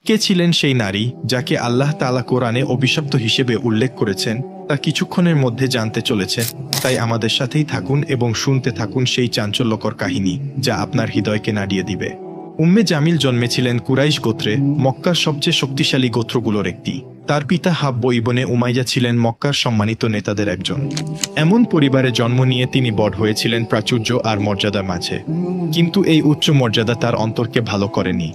কে ছিলেন সেই নারী যাকে আল্লাহ তাআলা কোরআনে অভিশপ্ত হিসেবে উল্লেখ করেছেন তা কিছুক্ষণের মধ্যে জানতে চলেছে। তাই আমাদের সাথেই থাকুন এবং শুনতে থাকুন সেই চাঞ্চল্যকর কাহিনী যা আপনার হৃদয়কে নাড়িয়ে দিবে। উম্মে জামিল জন্মেছিলেন কুরাইশ গোত্রে, মক্কার সবচেয়ে শক্তিশালী গোত্রগুলোর একটি। তার পিতা হাব্ব ইবনে উমাইয়া ছিলেন মক্কার সম্মানিত নেতাদের একজন। এমন পরিবারে জন্ম নিয়ে তিনি বড় হয়েছিলেন প্রাচুর্য আর মর্যাদার মাঝে। কিন্তু এই উচ্চ মর্যাদা তার অন্তরকে ভালো করেনি।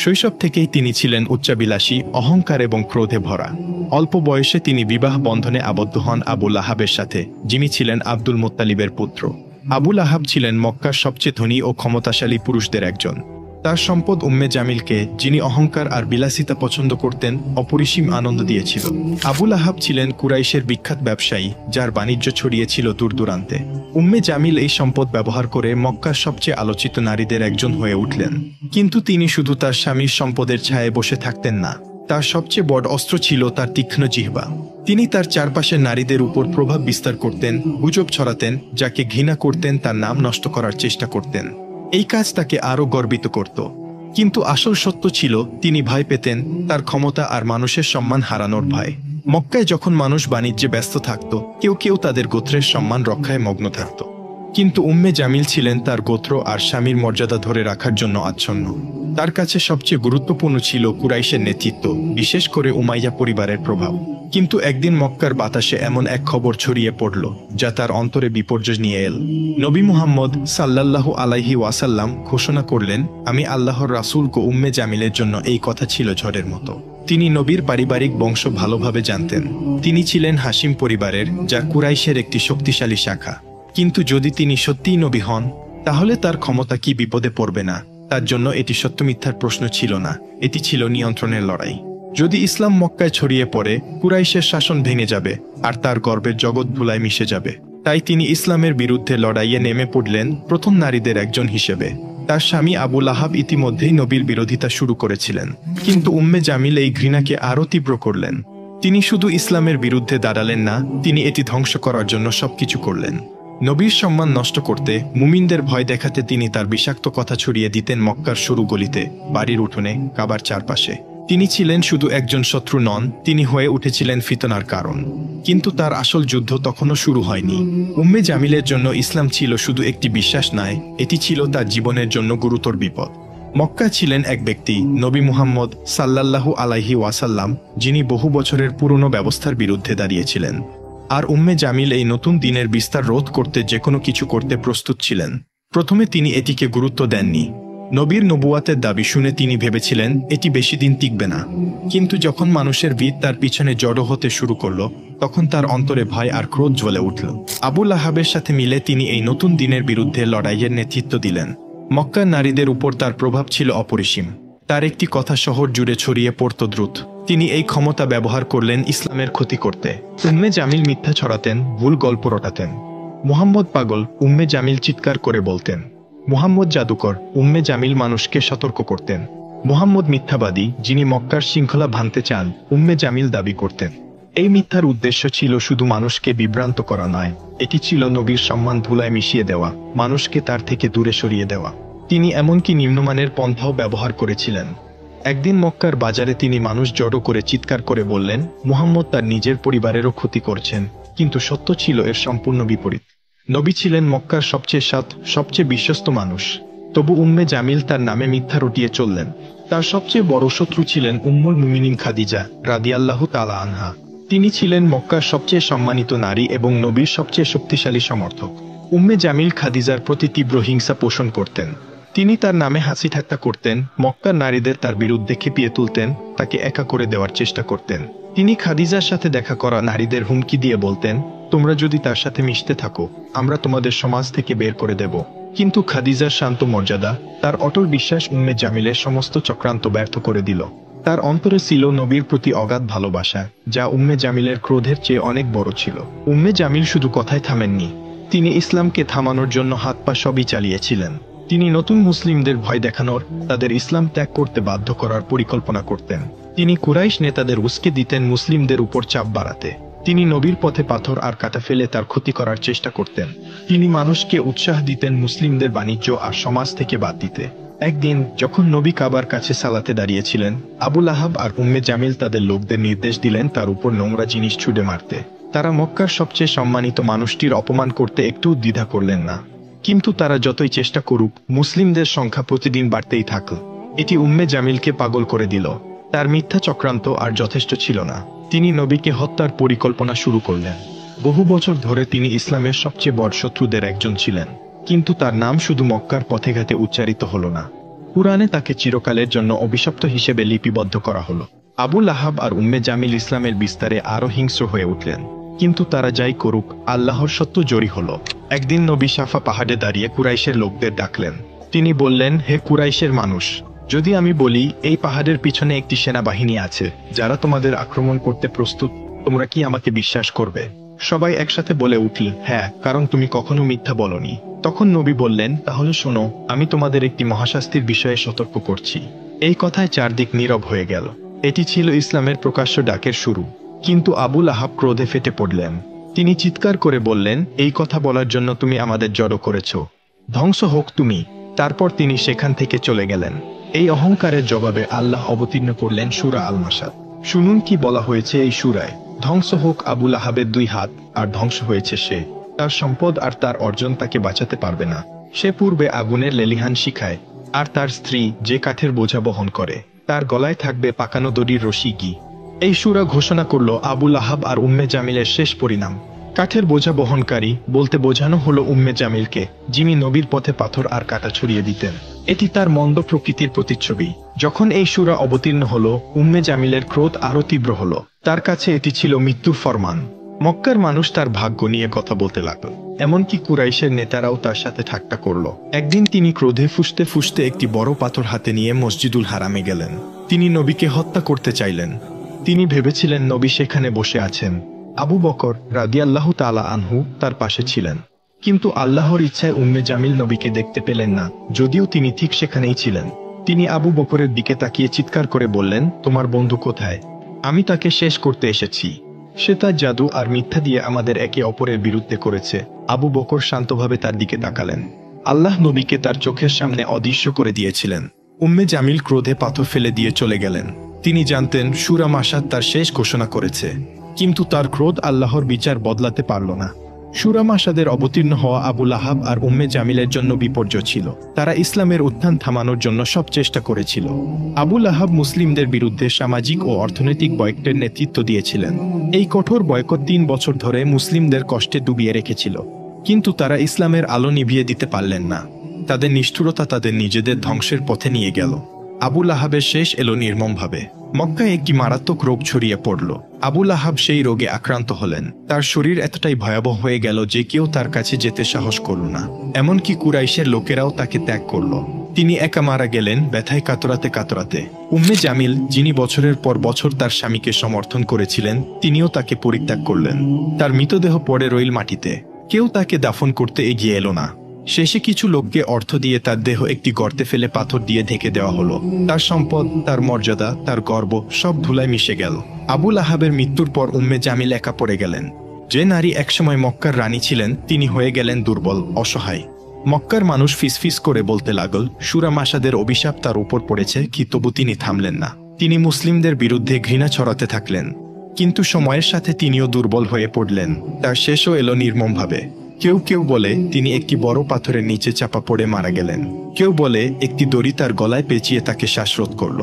শৈশব থেকেই তিনি ছিলেন উচ্চাবিলাসী, অহংকার এবং ক্রোধে ভরা। অল্প বয়সে তিনি বিবাহ বন্ধনে আবদ্ধ হন আবু লাহাবের সাথে, যিনি ছিলেন আব্দুল মুত্তালিবের পুত্র। আবু লাহাব ছিলেন মক্কার সবচেয়ে ধনী ও ক্ষমতাশালী পুরুষদের একজন। তার সম্পদ উম্মে জামিলকে, যিনি অহংকার আর বিলাসিতা পছন্দ করতেন, অপরিসীম আনন্দ দিয়েছিল। আবু লাহাব ছিলেন কুরাইশের বিখ্যাত ব্যবসায়ী, যার বাণিজ্য ছড়িয়েছিল দূর দূরান্তে। উম্মে জামিল এই সম্পদ ব্যবহার করে মক্কার সবচেয়ে আলোচিত নারীদের একজন হয়ে উঠলেন। কিন্তু তিনি শুধু তার স্বামীর সম্পদের ছায়ায় বসে থাকতেন না। তার সবচেয়ে বড় অস্ত্র ছিল তার তীক্ষ্ণ জিহ্বা। তিনি তার চারপাশের নারীদের উপর প্রভাব বিস্তার করতেন, গুজব ছড়াতেন, যাকে ঘৃণা করতেন তার নাম নষ্ট করার চেষ্টা করতেন। এই কাজ তাকে আরও গর্বিত করত। কিন্তু আসল সত্য ছিল, তিনি ভয় পেতেন, তার ক্ষমতা আর মানুষের সম্মান হারানোর ভয়। মক্কায় যখন মানুষ বাণিজ্যে ব্যস্ত থাকত, কেউ কেউ তাদের গোত্রের সম্মান রক্ষায় মগ্ন থাকত। কিন্তু উম্মে জামিল ছিলেন তার গোত্র আর স্বামীর মর্যাদা ধরে রাখার জন্য আচ্ছন্ন। তার কাছে সবচেয়ে গুরুত্বপূর্ণ ছিল কুরাইশের নেতৃত্ব, বিশেষ করে উমাইয়া পরিবারের প্রভাব। কিন্তু একদিন মক্কার বাতাসে এমন এক খবর ছড়িয়ে পড়ল যা তার অন্তরে বিপর্যয় নিয়ে এল। নবী মুহাম্মদ সাল্লাল্লাহু আলাইহি ওয়াসাল্লাম ঘোষণা করলেন, আমি আল্লাহর রাসূল। উম্মে জামিলের জন্য এই কথা ছিল ঝড়ের মতো। তিনি নবীর পারিবারিক বংশ ভালোভাবে জানতেন। তিনি ছিলেন হাশিম পরিবারের, যা কুরাইশের একটি শক্তিশালী শাখা। কিন্তু যদি তিনি সত্যিই নবী হন, তাহলে তার ক্ষমতা কি বিপদে পড়বে না? তার জন্য এটি সত্য মিথ্যার প্রশ্ন ছিল না, এটি ছিল নিয়ন্ত্রণের লড়াই। যদি ইসলাম মক্কায় ছড়িয়ে পড়ে, কুরাইশের শাসন ভেঙে যাবে আর তার গর্বের জগৎ ধুলায় মিশে যাবে। তাই তিনি ইসলামের বিরুদ্ধে লড়াইয়ে নেমে পড়লেন, প্রথম নারীদের একজন হিসেবে। তার স্বামী আবু লাহাব ইতিমধ্যেই নবীর বিরোধিতা শুরু করেছিলেন, কিন্তু উম্মে জামিল এই ঘৃণাকে আরও তীব্র করলেন। তিনি শুধু ইসলামের বিরুদ্ধে দাঁড়ালেন না, তিনি এটি ধ্বংস করার জন্য সবকিছু করলেন। নবীর সম্মান নষ্ট করতে, মুমিনদের ভয় দেখাতে তিনি তার বিষাক্ত কথা ছড়িয়ে দিতেন মক্কার সরু গলিতে, বাড়ির উঠোনে, কাবার চারপাশে। তিনি ছিলেন শুধু একজন শত্রু নন, তিনি হয়ে উঠেছিলেন ফিতনার কারণ। কিন্তু তার আসল যুদ্ধ তখনও শুরু হয়নি। উম্মে জামিলের জন্য ইসলাম ছিল শুধু একটি বিশ্বাস নয়, এটি ছিল তার জীবনের জন্য গুরুতর বিপদ। মক্কা ছিলেন এক ব্যক্তি, নবী মুহাম্মদ সাল্লাল্লাহু আলাইহি ওয়াসাল্লাম, যিনি বহু বছরের পুরনো ব্যবস্থার বিরুদ্ধে দাঁড়িয়েছিলেন। আর উম্মে জামিল এই নতুন দিনের বিস্তার রোধ করতে যে কোনো কিছু করতে প্রস্তুত ছিলেন। প্রথমে তিনি এটিকে গুরুত্ব দেননি। নবীর নবুয়াতের দাবি শুনে তিনি ভেবেছিলেন এটি বেশি দিন টিকবে না। কিন্তু যখন মানুষের ভিড় তার পিছনে জড়ো হতে শুরু করল, তখন তার অন্তরে ভয় আর ক্রোধ জ্বলে উঠল। আবু লাহাবের সাথে মিলে তিনি এই নতুন দিনের বিরুদ্ধে লড়াইয়ের নেতৃত্ব দিলেন। মক্কার নারীদের উপর তার প্রভাব ছিল অপরিসীম। তার একটি কথা শহর জুড়ে ছড়িয়ে পড়ত দ্রুত। তিনি এই ক্ষমতা ব্যবহার করলেন ইসলামের ক্ষতি করতে। উম্মে জামিল মিথ্যা ছড়াতেন, ভুল গল্প রটাতেন। মুহাম্মদ পাগল, উম্মে জামিল চিৎকার করে বলতেন। মুহাম্মদ জাদুকর, উম্মে জামিল মানুষকে সতর্ক করতেন। মুহাম্মদ মিথ্যাবাদী, যিনি মক্কার শৃঙ্খলা ভাঙতে চান, উম্মে জামিল দাবি করতেন। এই মিথ্যার উদ্দেশ্য ছিল শুধু মানুষকে বিভ্রান্ত করা নয়, এটি ছিল নবীর সম্মান ধুলায় মিশিয়ে দেওয়া, মানুষকে তার থেকে দূরে সরিয়ে দেওয়া। তিনি এমনকি নিম্নমানের পন্থাও ব্যবহার করেছিলেন। একদিন মক্কার বাজারে তিনি মানুষ জড়ো করে চিৎকার করে বললেন, মুহাম্মদ তার নিজের পরিবারেরও ক্ষতি করছেন। কিন্তু সত্য ছিল এর সম্পূর্ণ বিপরীত। নবী ছিলেন মক্কার সবচেয়ে সৎ, সবচেয়ে বিশ্বস্ত মানুষ। তবু উম্মে জামিল তার নামে মিথ্যা রটিয়ে চললেন। তার সবচেয়ে বড় শত্রু ছিলেন উম্মুল মুমিনিন খাদিজা রাদিয়াল্লাহু তাআলা আনহা। তিনি ছিলেন মক্কার সবচেয়ে সম্মানিত নারী এবং নবীর সবচেয়ে শক্তিশালী সমর্থক। উম্মে জামিল খাদিজার প্রতি তীব্র হিংসা পোষণ করতেন। তিনি তার নামে হাসি ঠাট্টা করতেন, মক্কার নারীদের তার বিরুদ্ধে খেপিয়ে তুলতেন, তাকে একা করে দেওয়ার চেষ্টা করতেন। তিনি খাদিজার সাথে দেখা করা নারীদের হুমকি দিয়ে বলতেন, তোমরা যদি তার সাথে মিশতে থাকো, আমরা তোমাদের সমাজ থেকে বের করে দেব। কিন্তু খাদিজার শান্ত মর্যাদা, তার অটল বিশ্বাস উম্মে জামিলের সমস্ত চক্রান্ত ব্যর্থ করে দিল। তার অন্তরে ছিল নবীর প্রতি অগাধ ভালোবাসা, যা উম্মে জামিলের ক্রোধের চেয়ে অনেক বড় ছিল। উম্মে জামিল শুধু কথায় থামেননি, তিনি ইসলামকে থামানোর জন্য হাত পা সবই চালিয়েছিলেন। তিনি নতুন মুসলিমদের ভয় দেখানোর, তাদের ইসলাম ত্যাগ করতে বাধ্য করার পরিকল্পনা করতেন। তিনি কুরাইশ নেতাদের উস্কে দিতেন মুসলিমদের উপর চাপ বাড়াতে। তিনি নবীর পথে পাথর আর কাঁটা ফেলে তার ক্ষতি করার চেষ্টা করতেন। তিনি মানুষকে উৎসাহ দিতেন মুসলিমদের বাণিজ্য আর সমাজ থেকে বাদ দিতে। একদিন যখন নবী কাবার কাছে সালাতে দাঁড়িয়েছিলেন, আবুল আহাব আর উম্মে জামিল তাদের লোকদের নির্দেশ দিলেন তার উপর নোংরা জিনিস ছুঁড়ে মারতে। তারা মক্কার সবচেয়ে সম্মানিত মানুষটির অপমান করতে একটু দ্বিধা করলেন না। কিন্তু তারা যতই চেষ্টা করুক, মুসলিমদের সংখ্যা প্রতিদিন বাড়তেই থাকল। এটি উম্মে জামিলকে পাগল করে দিল। তার মিথ্যা চক্রান্ত আর যথেষ্ট ছিল না, তিনি নবীকে হত্যার পরিকল্পনা শুরু করলেন। বহু বছর ধরে তিনি ইসলামের সবচেয়ে বড় শত্রুদের একজন ছিলেন, কিন্তু তার নাম শুধু মক্কার পথেঘাটে উচ্চারিত হলো না, কুরআনে তাকে চিরকালের জন্য অভিশপ্ত হিসেবে লিপিবদ্ধ করা হলো। আবুল আহাব আর উম্মে জামিল ইসলামের বিস্তারে আরো হিংস্র হয়ে উঠলেন, কিন্তু তারা যাই করুক, আল্লাহর সত্য জয়ী হলো। একদিন নবী সাফা পাহাড়ে দাঁড়িয়ে কুরাইশের লোকদের ডাকলেন। তিনি বললেন, হে কুরাইশের মানুষ, যদি আমি বলি এই পাহাড়ের পিছনে একটি সেনাবাহিনী আছে যারা তোমাদের আক্রমণ করতে প্রস্তুত, তোমরা কি আমাকে বিশ্বাস করবে? সবাই একসাথে বলে উঠল, হ্যাঁ, কারণ তুমি কখনো মিথ্যা বলনি। তখন নবী বললেন, তাহলে শোনো, আমি তোমাদের একটি মহাশাস্তির বিষয়ে সতর্ক করছি। এই কথায় চারদিক নীরব হয়ে গেল। এটি ছিল ইসলামের প্রকাশ্য ডাকের শুরু। কিন্তু আবুল আহাব ক্রোধে ফেটে পড়লেন। তিনি চিৎকার করে বললেন, এই কথা বলার জন্য তুমি আমাদের জড়ো করেছ, ধ্বংস হোক তুমি। তারপর তিনি সেখান থেকে চলে গেলেন। এই অহংকারের জবাবে আল্লাহ অবতীর্ণ করলেন সূরা আল মাসাদ। শুনুন কি বলা হয়েছে এই সূরায়। ধ্বংস হোক আবুল আহাবের 2 হাত, আর ধ্বংস হয়েছে সে, তার সম্পদ আর তার অর্জন তাকে বাঁচাতে পারবে না। সে পূর্বে আগুনের লেলিহান শিখায়, আর তার স্ত্রী যে কাঠের বোঝা বহন করে, তার গলায় থাকবে পাকানো দড়ির রশি। কি এই সূরা ঘোষণা করল আবুল আহাব আর উম্মে জামিলের শেষ পরিণাম। কাঠের বোঝা বহনকারী বলতে বোঝানো হলো উম্মে জামিলকে, যিনি নবীর পথে পাথর আর কাঁটা ছড়িয়ে দিতেন। এটি তার মন্দ প্রকৃতির প্রতিচ্ছবি। যখন এই সূরা অবতীর্ণ হলো, উম্মে জামিলের ক্রোধ আরো তীব্র হলো। তার কাছে এটি ছিল মৃত্যুর ফরমান। মক্কার মানুষ তার ভাগ্য নিয়ে কথা বলতে লাগল, এমনকি কুরাইশের নেতারাও তার সাথে ঠাট্টা করলো। একদিন তিনি ক্রোধে ফুঁসতে ফুঁসতে একটি বড় পাথর হাতে নিয়ে মসজিদুল হারামে গেলেন। তিনি নবীকে হত্যা করতে চাইলেন। তিনি ভেবেছিলেন নবী সেখানে বসে আছেন। আবু বকর রাদিয়াল্লাহু তাআলা আনহু তার পাশে ছিলেন। কিন্তু আল্লাহর ইচ্ছায় উম্মে জামিল নবীকে দেখতে পেলেন না, যদিও তিনি ঠিক সেখানেই ছিলেন। তিনি আবু বকরের দিকে তাকিয়ে চিৎকার করে বললেন, তোমার বন্ধু কোথায়? আমি তাকে শেষ করতে এসেছি। সে তার জাদু আর মিথ্যা দিয়ে আমাদের একে অপরের বিরুদ্ধে করেছে। আবু বকর শান্তভাবে তার দিকে তাকালেন। আল্লাহ নবীকে তার চোখের সামনে অদৃশ্য করে দিয়েছিলেন। উম্মে জামিল ক্রোধে পাথর ফেলে দিয়ে চলে গেলেন। তিনি জানতেন সূরা মাসাদ তার শেষ ঘোষণা করেছে, কিন্তু তার ক্রোধ আল্লাহর বিচার বদলাতে পারল না। সূরা মাসাদের অবতীর্ণ হওয়া আবুল আহাব আর উম্মে জামিলের জন্য বিপর্যয় ছিল। তারা ইসলামের উত্থান থামানোর জন্য সব চেষ্টা করেছিল। আবুল আহাব মুসলিমদের বিরুদ্ধে সামাজিক ও অর্থনৈতিক বয়কটের নেতৃত্ব দিয়েছিলেন। এই কঠোর বয়কট 3 বছর ধরে মুসলিমদের কষ্টে ডুবিয়ে রেখেছিল, কিন্তু তারা ইসলামের আলো নিভিয়ে দিতে পারলেন না। তাদের নিষ্ঠুরতা তাদের নিজেদের ধ্বংসের পথে নিয়ে গেল। আবুল আহাবের শেষ এলো নির্মমভাবে। মক্কায় একটি মারাত্মক রোগ ছড়িয়ে পড়ল। আবুল আহাব সেই রোগে আক্রান্ত হলেন। তার শরীর এতটাই ভয়াবহ হয়ে গেল যে কেউ তার কাছে যেতে সাহস করল না। এমনকি কুরাইশের লোকেরাও তাকে ত্যাগ করল। তিনি একা মারা গেলেন, ব্যথায় কাতরাতে কাতরাতে। উম্মে জামিল, যিনি বছরের পর বছর তার স্বামীকে সমর্থন করেছিলেন, তিনিও তাকে পরিত্যাগ করলেন। তার মৃতদেহ পড়ে রইল মাটিতে। কেউ তাকে দাফন করতে এগিয়ে এলো না। শেষে কিছু লোককে অর্থ দিয়ে তার দেহ একটি গর্তে ফেলে পাথর দিয়ে ঢেকে দেওয়া হলো। তার সম্পদ, তার মর্যাদা, তার গর্ব সব ধুলায় মিশে গেল। আবুল আহাবের মৃত্যুর পর উম্মে জামিল একা পড়ে গেলেন। যে নারী একসময় মক্কার রানী ছিলেন, তিনি হয়ে গেলেন দুর্বল, অসহায়। মক্কার মানুষ ফিসফিস করে বলতে লাগল, সূরা মাসাদের অভিশাপ তার উপর পড়েছে, কি তবু তিনি থামলেন না। তিনি মুসলিমদের বিরুদ্ধে ঘৃণা ছড়াতে থাকলেন। কিন্তু সময়ের সাথে তিনিও দুর্বল হয়ে পড়লেন। তার শেষও এলো নির্মমভাবে। কেউ কেউ বলে তিনি একটি বড় পাথরের নিচে চাপা পড়ে মারা গেলেন। কেউ বলে একটি দড়ি তার গলায় পেঁচিয়ে তাকে শ্বাসরোধ করল।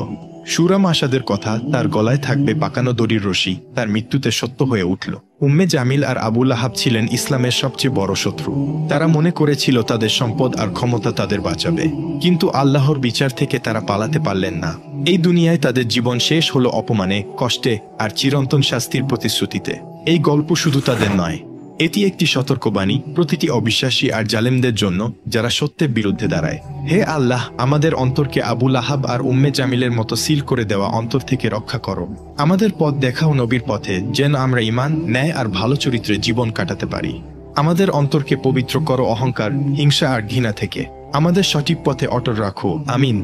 সূরা মাসাদের কথা, তার গলায় থাকবে পাকানো দড়ির রশি, তার মৃত্যুতে সত্য হয়ে উঠল। উম্মে জামিল আর আবুল আহাব ছিলেন ইসলামের সবচেয়ে বড় শত্রু। তারা মনে করেছিল তাদের সম্পদ আর ক্ষমতা তাদের বাঁচাবে, কিন্তু আল্লাহর বিচার থেকে তারা পালাতে পারলেন না। এই দুনিয়ায় তাদের জীবন শেষ হলো অপমানে, কষ্টে আর চিরন্তন শাস্তির প্রতিশ্রুতিতে। এই গল্প শুধু তাদের নয়, এটি একটি সতর্কবাণী প্রতিটি অবিশ্বাসী আর জালেমদের জন্য, যারা সত্যের বিরুদ্ধে দাঁড়ায়। হে আল্লাহ, আমাদের অন্তরকে আবুল আহাব আর উম্মে জামিলের মতো সিল করে দেওয়া অন্তর থেকে রক্ষা করো। আমাদের পথ দেখাও নবীর পথে, যেন আমরা ঈমান, ন্যায় আর ভালো চরিত্রে জীবন কাটাতে পারি। আমাদের অন্তরকে পবিত্র করো অহংকার, হিংসা আর ঘৃণা থেকে। আমাদের সঠিক পথে অটল রাখো। আমিন।